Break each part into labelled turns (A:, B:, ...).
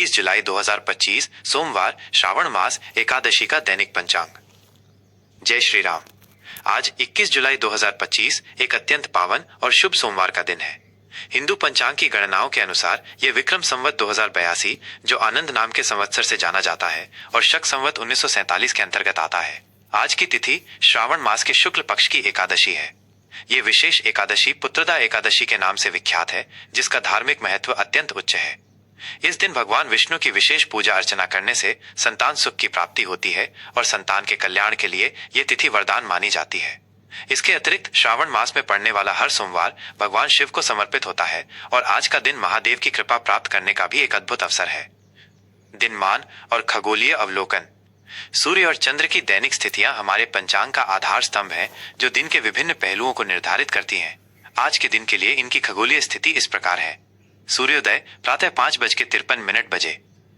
A: 21 जुलाई 2025 सोमवार श्रावण मास एकादशी का दैनिक पंचांग। जय श्री राम। आज 21 जुलाई 2025 एक अत्यंत पावन और शुभ सोमवार का दिन है। हिंदू पंचांग की गणनाओं के अनुसार यह विक्रम संवत 2082 जो आनंद नाम के संवत्सर से जाना जाता है और शक संवत 1947 के अंतर्गत आता है। आज की तिथि श्रावण मास के शुक्ल पक्ष की एकादशी है। ये विशेष एकादशी पुत्रदा एकादशी के नाम से विख्यात है, जिसका धार्मिक महत्व अत्यंत उच्च है। इस दिन भगवान विष्णु की विशेष पूजा अर्चना करने से संतान सुख की प्राप्ति होती है और संतान के कल्याण के लिए ये तिथि वरदान मानी जाती है। इसके अतिरिक्त श्रावण मास में पड़ने वाला हर सोमवार भगवान शिव को समर्पित होता है और आज का दिन महादेव की कृपा प्राप्त करने का भी एक अद्भुत अवसर है। दिनमान और खगोलीय अवलोकन। सूर्य और चंद्र की दैनिक स्थितियां हमारे पंचांग का आधार स्तंभ हैं, जो दिन के विभिन्न पहलुओं को निर्धारित करती हैं। आज के दिन के लिए इनकी खगोलीय स्थिति इस प्रकार है। सूर्योदय प्रातः 5:53 बजे।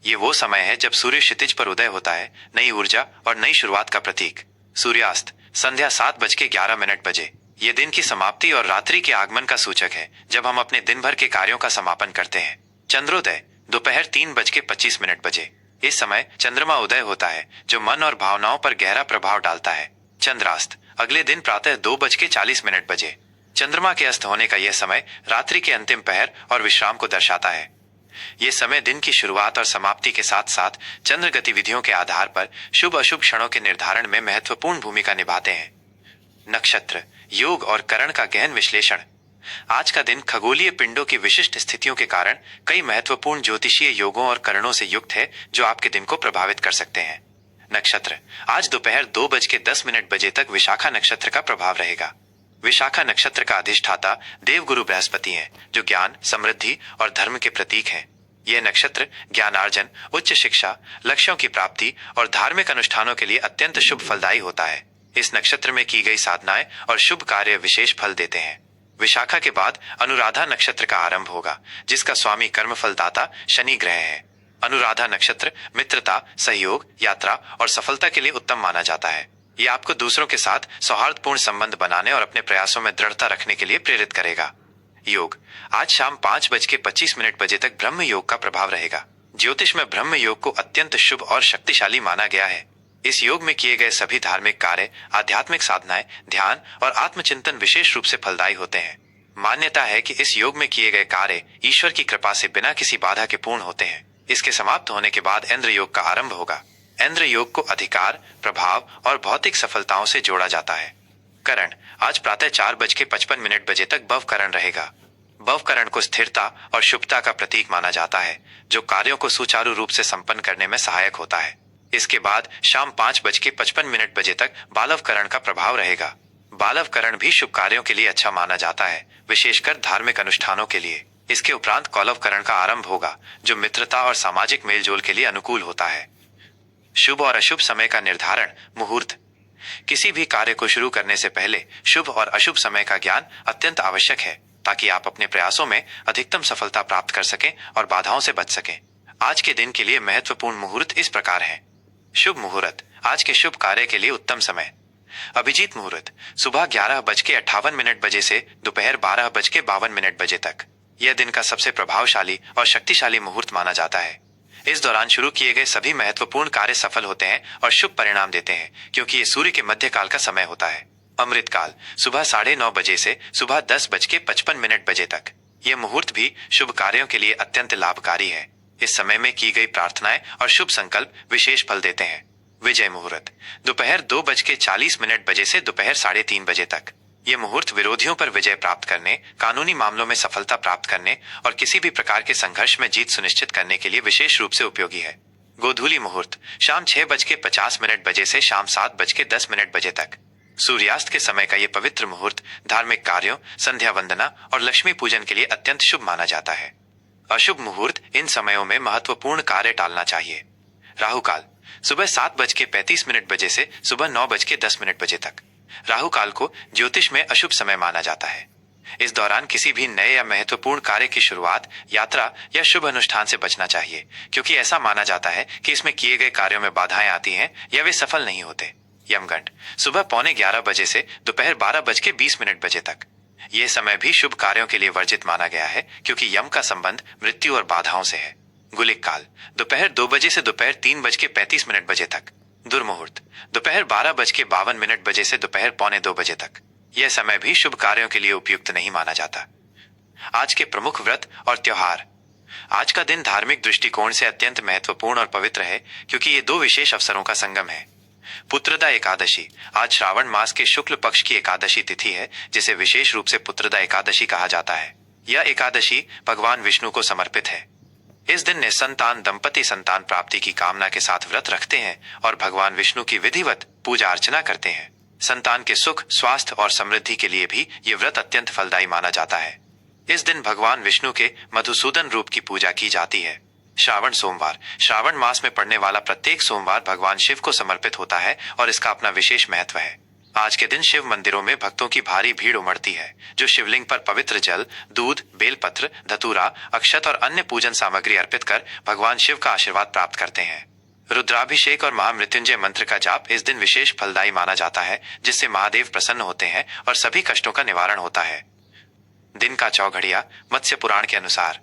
A: ये वो समय है जब सूर्य क्षितिज पर उदय होता है, नई ऊर्जा और नई शुरुआत का प्रतीक। सूर्यास्त संध्या 7:11 बजे। ये दिन की समाप्ति और रात्रि के आगमन का सूचक है, जब हम अपने दिन भर के कार्यों का समापन करते हैं। चंद्रोदय दोपहर 3:25 बजे। इस समय चंद्रमा उदय होता है, जो मन और भावनाओं पर गहरा प्रभाव डालता है। चंद्रास्त अगले दिन प्रातः 2:40 बजे। चंद्रमा के अस्त होने का यह समय रात्रि के अंतिम पहर और विश्राम को दर्शाता है। यह समय दिन की शुरुआत और समाप्ति के साथ साथ चंद्र गतिविधियों के आधार पर शुभ अशुभ क्षणों के निर्धारण में महत्वपूर्ण भूमिका निभाते हैं। नक्षत्र, योग और करण का गहन विश्लेषण। आज का दिन खगोलीय पिंडों की विशिष्ट स्थितियों के कारण कई महत्वपूर्ण ज्योतिषीय योगों और करणों से युक्त है, जो आपके दिन को प्रभावित कर सकते हैं। नक्षत्र आज दोपहर 2:10 बजे तक विशाखा नक्षत्र का प्रभाव रहेगा। विशाखा नक्षत्र का अधिष्ठाता देवगुरु बृहस्पति हैं, जो ज्ञान, समृद्धि और धर्म के प्रतीक हैं। यह नक्षत्र ज्ञानार्जन, उच्च शिक्षा, लक्ष्यों की प्राप्ति और धार्मिक अनुष्ठानों के लिए अत्यंत शुभ फलदायी होता है। इस नक्षत्र में की गई साधनाएं और शुभ कार्य विशेष फल देते हैं। विशाखा के बाद अनुराधा नक्षत्र का आरंभ होगा, जिसका स्वामी कर्मफलदाता शनि ग्रह है। अनुराधा नक्षत्र मित्रता, सहयोग, यात्रा और सफलता के लिए उत्तम माना जाता है। यह आपको दूसरों के साथ सौहार्दपूर्ण संबंध बनाने और अपने प्रयासों में दृढ़ता रखने के लिए प्रेरित करेगा। योग आज शाम 5:25 बजे तक ब्रह्म योग का प्रभाव रहेगा। ज्योतिष में ब्रह्म योग को अत्यंत शुभ और शक्तिशाली माना गया है। इस योग में किए गए सभी धार्मिक कार्य, आध्यात्मिक साधनाएं, ध्यान और आत्मचिंतन विशेष रूप से फलदायी होते हैं। मान्यता है कि इस योग में किए गए कार्य ईश्वर की कृपा से बिना किसी बाधा के पूर्ण होते हैं। इसके समाप्त होने के बाद इंद्र योग का आरंभ होगा। इंद्र योग को अधिकार, प्रभाव और भौतिक सफलताओं से जोड़ा जाता है। करण आज प्रातः 4:55 बजे तक भव करण रहेगा। भव करण को स्थिरता और शुभता का प्रतीक माना जाता है, जो कार्यों को सुचारू रूप से संपन्न करने में सहायक होता है। इसके बाद शाम 5:55 बजे तक बालव करण का प्रभाव रहेगा। बालव करण भी शुभ कार्यों के लिए अच्छा माना जाता है, विशेषकर धार्मिक अनुष्ठानों के लिए। इसके उपरांत कौलव करण का आरंभ होगा, जो मित्रता और सामाजिक मेलजोल के लिए अनुकूल होता है। शुभ और अशुभ समय का निर्धारण। मुहूर्त किसी भी कार्य को शुरू करने से पहले शुभ और अशुभ समय का ज्ञान अत्यंत आवश्यक है, ताकि आप अपने प्रयासों में अधिकतम सफलता प्राप्त कर सकें और बाधाओं से बच सकें। आज के दिन के लिए महत्वपूर्ण मुहूर्त इस प्रकार हैं। शुभ मुहूर्त आज के शुभ कार्य के लिए उत्तम समय। अभिजीत मुहूर्त सुबह 11:58 बजे से दोपहर 12:52 बजे तक। यह दिन का सबसे प्रभावशाली और शक्तिशाली मुहूर्त माना जाता है। इस दौरान शुरू किए गए सभी महत्वपूर्ण कार्य सफल होते हैं और शुभ परिणाम देते हैं, क्योंकि ये सूर्य के मध्यकाल का समय होता है। अमृत काल सुबह 9:30 बजे से सुबह 10:55 बजे तक। यह मुहूर्त भी शुभ कार्यों के लिए अत्यंत लाभकारी है। इस समय में की गई प्रार्थनाएं और शुभ संकल्प विशेष फल देते हैं। विजय मुहूर्त दोपहर 2:40 बजे से दोपहर 3:30 बजे तक। यह मुहूर्त विरोधियों पर विजय प्राप्त करने, कानूनी मामलों में सफलता प्राप्त करने और किसी भी प्रकार के संघर्ष में जीत सुनिश्चित करने के लिए विशेष रूप से उपयोगी है। गोधूली मुहूर्त शाम 6:50 बजे से शाम 7:10 बजे तक। सूर्यास्त के समय का यह पवित्र मुहूर्त धार्मिक कार्यों, संध्या वंदना और लक्ष्मी पूजन के लिए अत्यंत शुभ माना जाता है। अशुभ मुहूर्त इन समयों में महत्वपूर्ण कार्य टालना चाहिए। राहु काल सुबह 7:35 बजे से सुबह 9:10 बजे तक। राहु काल को ज्योतिष में अशुभ समय माना जाता है। इस दौरान किसी भी नए या महत्वपूर्ण कार्य की शुरुआत, यात्रा या शुभ अनुष्ठान से बचना चाहिए, क्योंकि ऐसा माना जाता है कि इसमें किए गए कार्यों में बाधाएं आती हैं या वे सफल नहीं होते। यमगंड सुबह 11:15 बजे से दोपहर 12:20 बजे तक। यह समय भी शुभ कार्यों के लिए वर्जित माना गया है, क्योंकि यम का संबंध मृत्यु और बाधाओं से है। गुलिक काल दोपहर 2 बजे से दोपहर 3:35 बजे तक। दुर्मुहूर्त दोपहर 12:52 बजे से दोपहर 1:45 तक। यह समय भी शुभ कार्यों के लिए उपयुक्त नहीं माना जाता। आज के प्रमुख व्रत और त्योहार। आज का दिन धार्मिक दृष्टिकोण से अत्यंत महत्वपूर्ण और पवित्र है, क्योंकि ये दो विशेष अवसरों का संगम है। पुत्रदा एकादशी आज श्रावण मास के शुक्ल पक्ष की एकादशी तिथि है, जिसे विशेष रूप से पुत्रदा एकादशी कहा जाता है। यह एकादशी भगवान विष्णु को समर्पित है। इस दिन निसंतान दंपति संतान प्राप्ति की कामना के साथ व्रत रखते हैं और भगवान विष्णु की विधिवत पूजा अर्चना करते हैं। संतान के सुख, स्वास्थ्य और समृद्धि के लिए भी ये व्रत अत्यंत फलदायी माना जाता है। इस दिन भगवान विष्णु के मधुसूदन रूप की पूजा की जाती है। श्रावण सोमवार श्रावण मास में पड़ने वाला प्रत्येक सोमवार भगवान शिव को समर्पित होता है और इसका अपना विशेष महत्व है। आज के दिन शिव मंदिरों में भक्तों की भारी भीड़ उमड़ती है, जो शिवलिंग पर पवित्र जल, दूध, बेलपत्र, धतूरा, अक्षत और अन्य पूजन सामग्री अर्पित कर भगवान शिव का आशीर्वाद प्राप्त करते हैं। रुद्राभिषेक और महामृत्युंजय मंत्र का जाप इस दिन विशेष फलदायी माना जाता है, जिससे महादेव प्रसन्न होते हैं और सभी कष्टों का निवारण होता है। दिन का चौघड़िया मत्स्य पुराण के अनुसार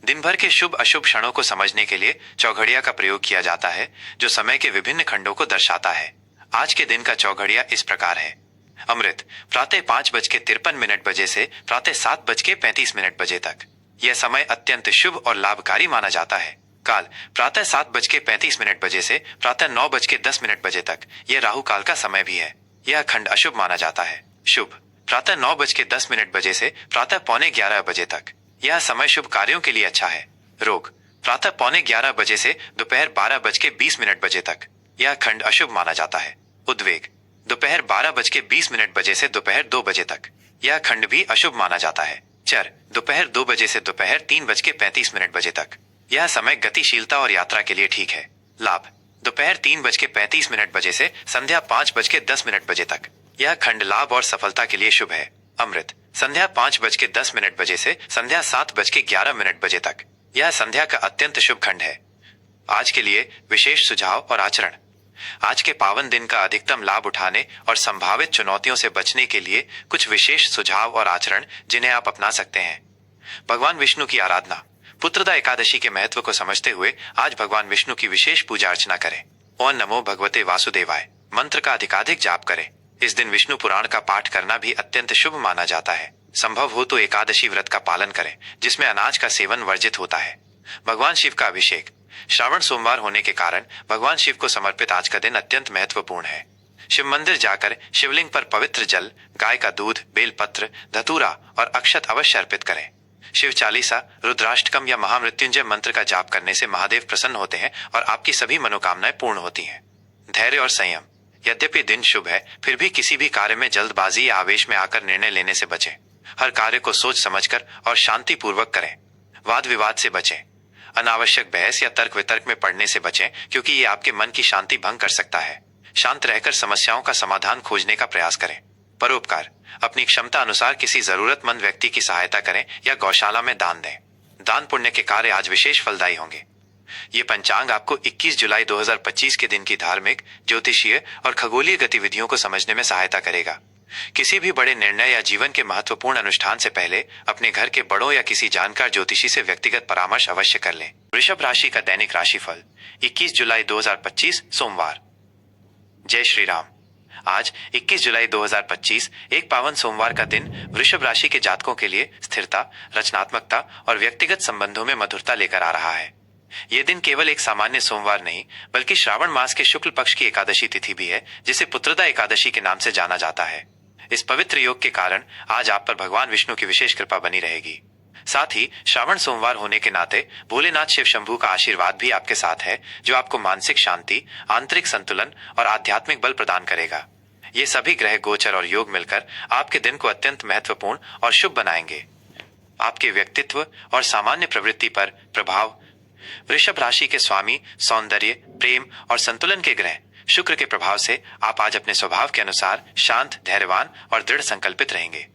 A: दिन भर के शुभ अशुभ क्षणों को समझने के लिए चौघड़िया का प्रयोग किया जाता है, जो समय के विभिन्न खंडों को दर्शाता है। आज के दिन का चौघड़िया इस प्रकार है। अमृत प्रातः 5:53 बजे से प्रातः 7:35 बजे तक। यह समय अत्यंत शुभ और लाभकारी माना जाता है। काल प्रातः 7:35 बजे से प्रातः 9:10 बजे तक। यह राहु काल का समय भी है। यह खंड अशुभ माना जाता है। शुभ प्रातः 9:10 बजे से प्रातः 11:45 बजे तक। यह समय शुभ कार्यों के लिए अच्छा है। रोग प्रातः 11:45 बजे से दोपहर 12:20 बजे तक। यह खंड अशुभ माना जाता है। उद्वेग दोपहर 12:20 बजे से दोपहर 2 बजे तक। यह खंड भी अशुभ माना जाता है। चर दोपहर 2 बजे से दोपहर 3:35 बजे तक। यह समय गतिशीलता और यात्रा के लिए ठीक है। लाभ दोपहर 3:35 बजे से संध्या 5:10 बजे तक। यह खंड लाभ और सफलता के लिए शुभ है। अमृत संध्या 5:10 बजे से संध्या 7:11 बजे तक। यह संध्या का अत्यंत शुभ खंड है। आज के लिए विशेष सुझाव और आचरण। आज के पावन दिन का अधिकतम लाभ उठाने और संभावित चुनौतियों से बचने के लिए कुछ विशेष सुझाव और आचरण जिन्हें आप अपना सकते हैं। भगवान विष्णु की आराधना। पुत्रदा एकादशी के महत्व को समझते हुए आज भगवान विष्णु की विशेष पूजा अर्चना करें। ओम नमो भगवते वासुदेवाय मंत्र का अधिकाधिक जाप करें। इस दिन विष्णु पुराण का पाठ करना भी अत्यंत शुभ माना जाता है। संभव हो तो एकादशी व्रत का पालन करें, जिसमें अनाज का सेवन वर्जित होता है। भगवान शिव का अभिषेक। श्रावण सोमवार होने के कारण भगवान शिव को समर्पित आज का दिन अत्यंत महत्वपूर्ण है। शिव मंदिर जाकर शिवलिंग पर पवित्र जल, गाय का दूध, बेलपत्र, धतूरा और अक्षत अवश्य अर्पित करें। शिव चालीसा, रुद्राष्टकम या महामृत्युंजय मंत्र का जाप करने से महादेव प्रसन्न होते हैं और आपकी सभी मनोकामनाएं पूर्ण होती हैं। धैर्य और संयम। यद्यपि दिन शुभ है, फिर भी किसी भी कार्य में जल्दबाजी या आवेश में आकर निर्णय लेने से बचें। हर कार्य को सोच समझकर और शांति पूर्वक करें। वाद विवाद से बचें। अनावश्यक बहस या तर्क वितर्क में पड़ने से बचें, क्योंकि ये आपके मन की शांति भंग कर सकता है। शांत रहकर समस्याओं का समाधान खोजने का प्रयास करें। परोपकार। अपनी क्षमता अनुसार किसी जरूरतमंद व्यक्ति की सहायता करें या गौशाला में दान दें। दान पुण्य के कार्य आज विशेष फलदायी होंगे। ये पंचांग आपको 21 जुलाई 2025 के दिन की धार्मिक, ज्योतिषीय और खगोलीय गतिविधियों को समझने में सहायता करेगा। किसी भी बड़े निर्णय या जीवन के महत्वपूर्ण अनुष्ठान से पहले अपने घर के बड़ों या किसी जानकार ज्योतिषी से व्यक्तिगत परामर्श अवश्य कर लें। वृषभ राशि का दैनिक राशिफल 21 जुलाई 2025 सोमवार। जय श्री राम। आज 21 जुलाई 2025 एक पावन सोमवार का दिन वृषभ राशि के जातकों के लिए स्थिरता, रचनात्मकता और व्यक्तिगत संबंधों में मधुरता लेकर आ रहा है। ये दिन केवल एक सामान्य सोमवार नहीं, बल्कि श्रावण मास के शुक्ल पक्ष की एकादशी तिथि भी है, जिसे पुत्रदा एकादशी के नाम से जाना जाता है। इस पवित्र योग के कारण आज आप पर भगवान विष्णु की विशेष कृपा बनी रहेगी। साथ ही श्रावण सोमवार होने के नाते भोलेनाथ शिव शंभू का आशीर्वाद भी आपके साथ है, जो आपको मानसिक शांति, आंतरिक संतुलन और आध्यात्मिक बल प्रदान करेगा। ये सभी ग्रह गोचर और योग मिलकर आपके दिन को अत्यंत महत्वपूर्ण और शुभ बनाएंगे। आपके व्यक्तित्व और सामान्य प्रवृत्ति पर प्रभाव। वृषभ राशि के स्वामी सौंदर्य, प्रेम और संतुलन के ग्रह शुक्र के प्रभाव से आप आज अपने स्वभाव के अनुसार शांत, धैर्यवान और दृढ़ संकल्पित रहेंगे।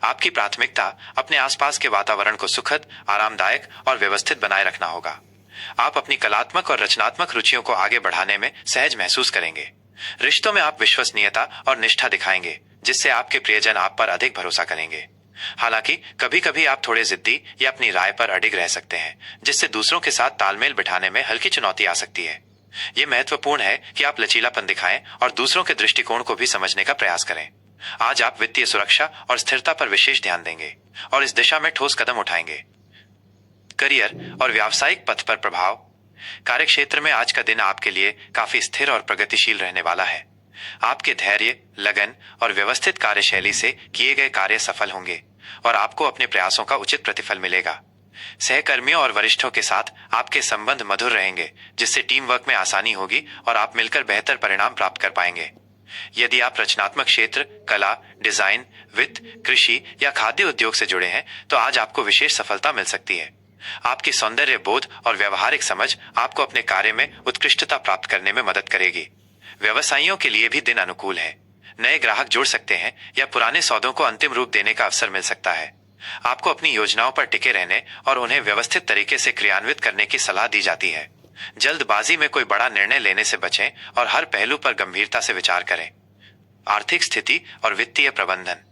A: आपकी प्राथमिकता अपने आसपास के वातावरण को सुखद, आरामदायक और व्यवस्थित बनाए रखना होगा। आप अपनी कलात्मक और रचनात्मक रुचियों को आगे बढ़ाने में सहज महसूस करेंगे। रिश्तों में आप विश्वसनीयता और निष्ठा दिखाएंगे, जिससे आपके प्रियजन आप पर अधिक भरोसा करेंगे। हालांकि कभी कभी आप थोड़े जिद्दी या अपनी राय पर अडिग रह सकते हैं, जिससे दूसरों के साथ तालमेल बिठाने में हल्की चुनौती आ सकती है। यह महत्वपूर्ण है कि आप लचीलापन दिखाएं और दूसरों के दृष्टिकोण को भी समझने का प्रयास करें। आज आप वित्तीय सुरक्षा और स्थिरता पर विशेष ध्यान देंगे और इस दिशा में ठोस कदम उठाएंगे। करियर और व्यावसायिक पथ पर प्रभाव। कार्यक्षेत्र में आज का दिन आपके लिए काफी स्थिर और प्रगतिशील रहने वाला है। आपके धैर्य, लगन और व्यवस्थित कार्यशैली से किए गए कार्य सफल होंगे और आपको अपने प्रयासों का उचित प्रतिफल मिलेगा। सहकर्मियों और वरिष्ठों के साथ आपके संबंध मधुर रहेंगे, जिससे टीम वर्क में आसानी होगी और आप मिलकर बेहतर परिणाम प्राप्त कर पाएंगे। यदि आप रचनात्मक क्षेत्र, कला, डिजाइन, वित्त, कृषि या खाद्य उद्योग से जुड़े हैं, तो आज आपको विशेष सफलता मिल सकती है। आपकी सौंदर्य बोध और व्यवहारिक समझ आपको अपने कार्य में उत्कृष्टता प्राप्त करने में मदद करेगी। व्यवसायियों के लिए भी दिन अनुकूल है। नए ग्राहक जुड़ सकते हैं या पुराने सौदों को अंतिम रूप देने का अवसर मिल सकता है। आपको अपनी योजनाओं पर टिके रहने और उन्हें व्यवस्थित तरीके से क्रियान्वित करने की सलाह दी जाती है। जल्दबाजी में कोई बड़ा निर्णय लेने से बचें और हर पहलू पर गंभीरता से विचार करें। आर्थिक स्थिति और वित्तीय प्रबंधन।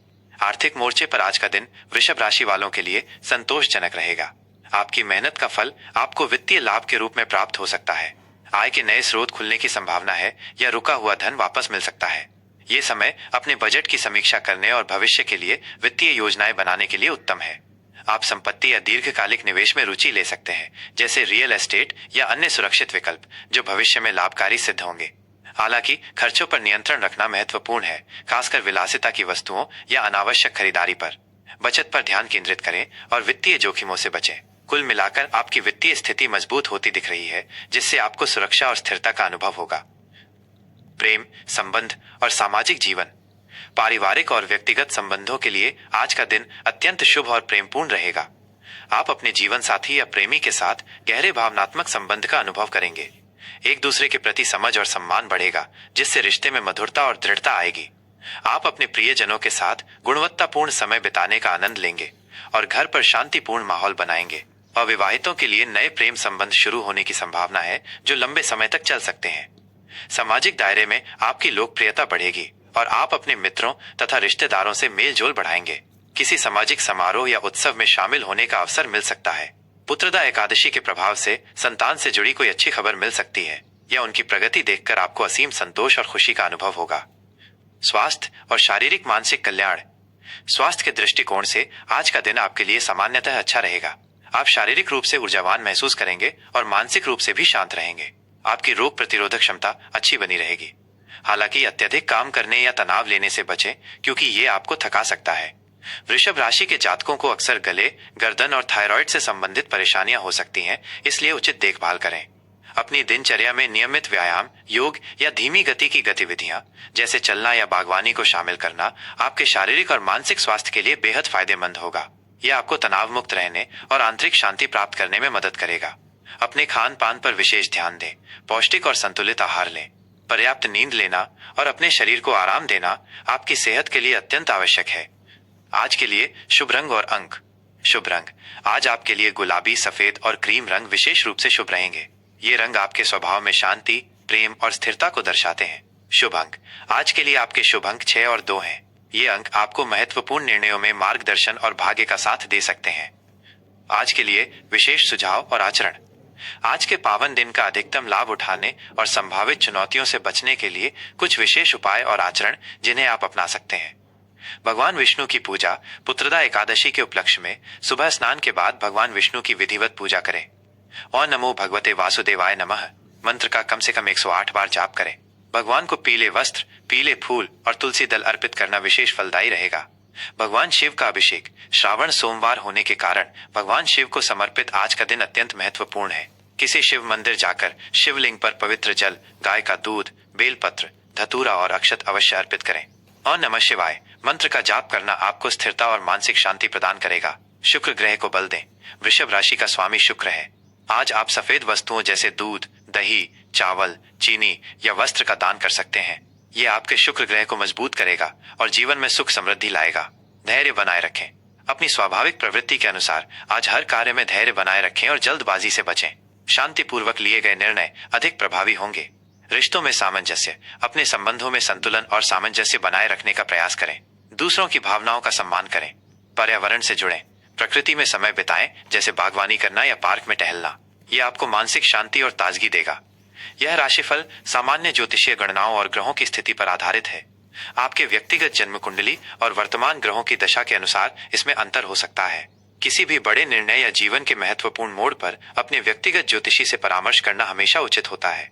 A: आर्थिक मोर्चे पर आज का दिन वृषभ राशि वालों के लिए संतोषजनक रहेगा। आपकी मेहनत का फल आपको वित्तीय लाभ के रूप में प्राप्त हो सकता है। आय के नए स्रोत खुलने की संभावना है या रुका हुआ धन वापस मिल सकता है। ये समय अपने बजट की समीक्षा करने और भविष्य के लिए वित्तीय योजनाएं बनाने के लिए उत्तम है। आप संपत्ति या दीर्घकालिक निवेश में रुचि ले सकते हैं, जैसे रियल एस्टेट या अन्य सुरक्षित विकल्प, जो भविष्य में लाभकारी सिद्ध होंगे। हालांकि खर्चों पर नियंत्रण रखना महत्वपूर्ण है, खासकर विलासिता की वस्तुओं या अनावश्यक खरीदारी पर। बचत पर ध्यान केंद्रित करें और वित्तीय जोखिमों से बचें। कुल मिलाकर आपकी वित्तीय स्थिति मजबूत होती दिख रही है, जिससे आपको सुरक्षा और स्थिरता का अनुभव होगा। प्रेम, संबंध और सामाजिक जीवन। पारिवारिक और व्यक्तिगत संबंधों के लिए आज का दिन अत्यंत शुभ और प्रेमपूर्ण रहेगा। आप अपने जीवन साथी या प्रेमी के साथ गहरे भावनात्मक संबंध का अनुभव करेंगे। एक दूसरे के प्रति समझ और सम्मान बढ़ेगा, जिससे रिश्ते में मधुरता और दृढ़ता आएगी। आप अपने प्रियजनों के साथ गुणवत्तापूर्ण समय बिताने का आनंद लेंगे और घर पर शांतिपूर्ण माहौल बनाएंगे। अविवाहितों के लिए नए प्रेम संबंध शुरू होने की संभावना है, जो लंबे समय तक चल सकते हैं। सामाजिक दायरे में आपकी लोकप्रियता बढ़ेगी और आप अपने मित्रों तथा रिश्तेदारों से मेल जोल बढ़ाएंगे। किसी सामाजिक समारोह या उत्सव में शामिल होने का अवसर मिल सकता है। पुत्रदा एकादशी के प्रभाव से संतान से जुड़ी कोई अच्छी खबर मिल सकती है या उनकी प्रगति देखकर आपको असीम संतोष और खुशी का अनुभव होगा। स्वास्थ्य और शारीरिक मानसिक कल्याण। स्वास्थ्य के दृष्टिकोण से आज का दिन आपके लिए सामान्यतः अच्छा रहेगा। आप शारीरिक रूप से ऊर्जावान महसूस करेंगे और मानसिक रूप से भी शांत रहेंगे। आपकी रोग प्रतिरोधक क्षमता अच्छी बनी रहेगी। हालांकि अत्यधिक काम करने या तनाव लेने से बचें, क्योंकि ये आपको थका सकता है। वृषभ राशि के जातकों को अक्सर गले, गर्दन और थायराइड से संबंधित परेशानियां हो सकती हैं, इसलिए उचित देखभाल करें। अपनी दिनचर्या में नियमित व्यायाम, योग या धीमी गति की गतिविधियां जैसे चलना या बागवानी को शामिल करना आपके शारीरिक और मानसिक स्वास्थ्य के लिए बेहद फायदेमंद होगा। यह आपको तनाव मुक्त रहने और आंतरिक शांति प्राप्त करने में मदद करेगा। अपने खान पान पर विशेष ध्यान दें। पौष्टिक और संतुलित आहार लें। पर्याप्त नींद लेना और अपने शरीर को आराम देना आपकी सेहत के लिए अत्यंत आवश्यक है। आज के लिए शुभ रंग और अंक। शुभ रंग आज आपके लिए गुलाबी, सफेद और क्रीम रंग विशेष रूप से शुभ रहेंगे। ये रंग आपके स्वभाव में शांति, प्रेम और स्थिरता को दर्शाते हैं। शुभ अंक आज के लिए आपके शुभ अंक 6 और 2 हैं। ये अंक आपको महत्वपूर्ण निर्णयों में मार्गदर्शन और भाग्य का साथ दे सकते हैं। आज के लिए विशेष सुझाव और आचरण। आज के पावन दिन का अधिकतम लाभ उठाने और संभावित चुनौतियों से बचने के लिए कुछ विशेष उपाय और आचरण जिन्हें आप अपना सकते हैं। भगवान विष्णु की पूजा। पुत्रदा एकादशी के उपलक्ष्य में सुबह स्नान के बाद भगवान विष्णु की विधिवत पूजा करें। ओम नमो भगवते वासुदेवाय नमः मंत्र का कम से कम 108 बार जाप करें। भगवान को पीले वस्त्र, पीले फूल और तुलसी दल अर्पित करना विशेष फलदायी रहेगा। भगवान शिव का अभिषेक। श्रावण सोमवार होने के कारण भगवान शिव को समर्पित आज का दिन अत्यंत महत्वपूर्ण है। किसी शिव मंदिर जाकर शिवलिंग पर पवित्र जल, गाय का दूध, बेलपत्र, धतूरा और अक्षत अवश्य अर्पित करें। ओम नमः शिवाय मंत्र का जाप करना आपको स्थिरता और मानसिक शांति प्रदान करेगा। शुक्र ग्रह को बल दें। वृषभ राशि का स्वामी शुक्र है। आज आप सफेद वस्तुओं जैसे दूध, दही, चावल, चीनी या वस्त्र का दान कर सकते हैं। ये आपके शुक्र ग्रह को मजबूत करेगा और जीवन में सुख समृद्धि लाएगा। धैर्य बनाए रखें। अपनी स्वाभाविक प्रवृत्ति के अनुसार आज हर कार्य में धैर्य बनाए रखें और जल्दबाजी से बचें। शांतिपूर्वक लिए गए निर्णय अधिक प्रभावी होंगे। रिश्तों में सामंजस्य। अपने संबंधों में संतुलन और सामंजस्य बनाए रखने का प्रयास करें। दूसरों की भावनाओं का सम्मान करें। पर्यावरण से जुड़ें, प्रकृति में समय बिताएं, जैसे बागवानी करना या पार्क में टहलना। यह आपको मानसिक शांति और ताजगी देगा। यह राशिफल सामान्य ज्योतिषीय गणनाओं और ग्रहों की स्थिति पर आधारित है। आपके व्यक्तिगत जन्म कुंडली और वर्तमान ग्रहों की दशा के अनुसार इसमें अंतर हो सकता है। किसी भी बड़े निर्णय या जीवन के महत्वपूर्ण मोड़ पर अपने व्यक्तिगत ज्योतिषी से परामर्श करना हमेशा उचित होता है।